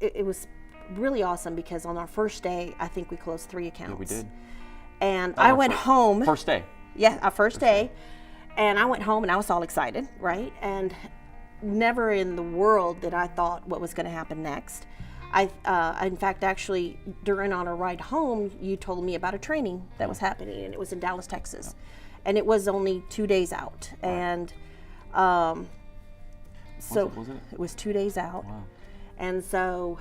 it was really awesome because on our first day, I think we closed 3 accounts. Yeah, we did. And I went home. First day. Yeah, our first day. And I went home and I was all excited, right? And never in the world did I thought what was going to happen next. In fact, actually, during on our ride home, you told me about a training that was happening, and it was in Dallas, Texas. And it was only 2 days out. Right. And so was it? It was 2 days out. Wow. And so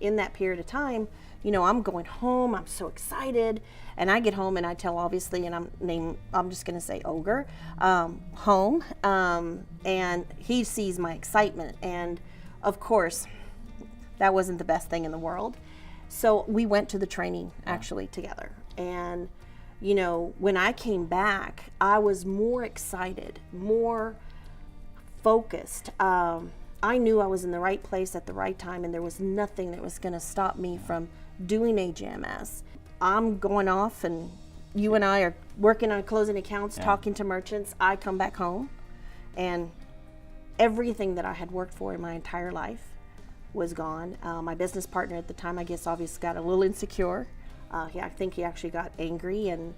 in that period of time, you know, I'm going home, I'm so excited, and I get home and I tell, obviously, and I'm just gonna say Ogre, home, and he sees my excitement, and of course, that wasn't the best thing in the world. So we went to the training actually together, and you know, when I came back, I was more excited, more focused. I knew I was in the right place at the right time, and there was nothing that was going to stop me from doing AGMS. I'm going off, and you and I are working on closing accounts, talking to merchants. I come back home, and everything that I had worked for in my entire life was gone. My business partner at the time, I guess, obviously got a little insecure. I think he actually got angry and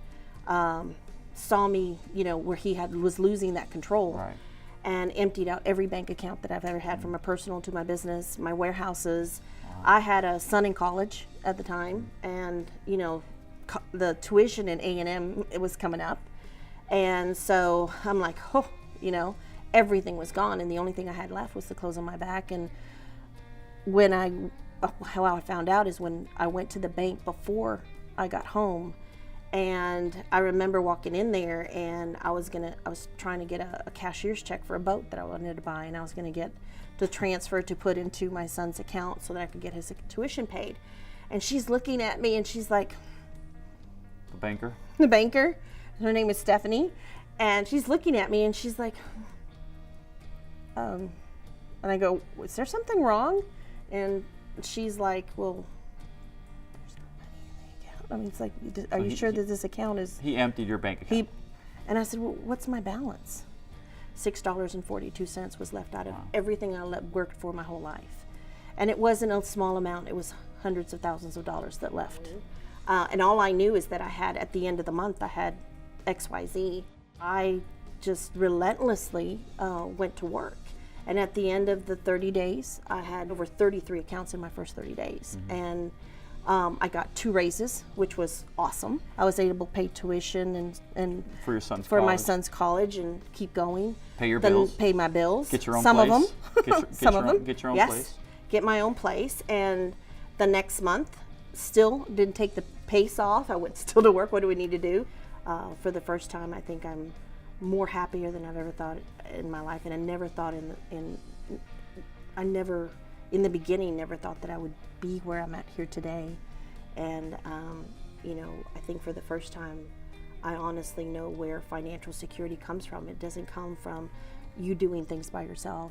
saw me, you know, where he was losing that control. Right. And emptied out every bank account that I've ever had, from my personal to my business, my warehouses. I had a son in college at the time, and you know, the tuition in A&M, it was coming up, and so I'm like, oh, you know, everything was gone, and the only thing I had left was the clothes on my back. And how I found out is when I went to the bank before I got home. And I remember walking in there, and I was trying to get a cashier's check for a boat that I wanted to buy, and I was going to get the transfer to put into my son's account so that I could get his tuition paid. And she's looking at me, and she's like, The banker? The banker, her name is Stephanie, and she's looking at me, and she's like, and I go, is there something wrong? And she's like, well, I mean, it's like, are you sure that this account is... He emptied your bank account. And I said, well, what's my balance? $6.42 was left out of everything I worked for my whole life. And it wasn't a small amount. It was hundreds of thousands of dollars that left. And all I knew is that I had, at the end of the month, I had XYZ. I just relentlessly went to work. And at the end of the 30 days, I had over 33 accounts in my first 30 days. And I got 2 raises, which was awesome. I was able to pay tuition and for your son's for college. my son's college and keep going. Pay your bills. Pay my bills. Get your own Some place. of them. Some of them. Get your own yes. place. Get my own place. And the next month, still didn't take the pace off. I went still to work. What do we need to do? For the first time, I think I'm more happier than I've ever thought in my life. And I never thought in the beginning, never thought that I would be where I'm at here today. And, you know, I think for the first time, I honestly know where financial security comes from. It doesn't come from you doing things by yourself.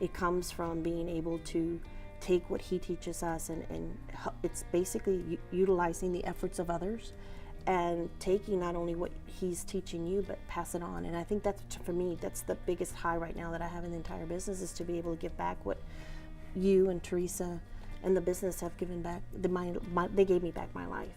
It comes from being able to take what he teaches us, and it's basically utilizing the efforts of others and taking not only what he's teaching you, but pass it on. And I think that's, for me, that's the biggest high right now that I have in the entire business, is to be able to give back what you and Teresa and the business have given back. They gave me back my life.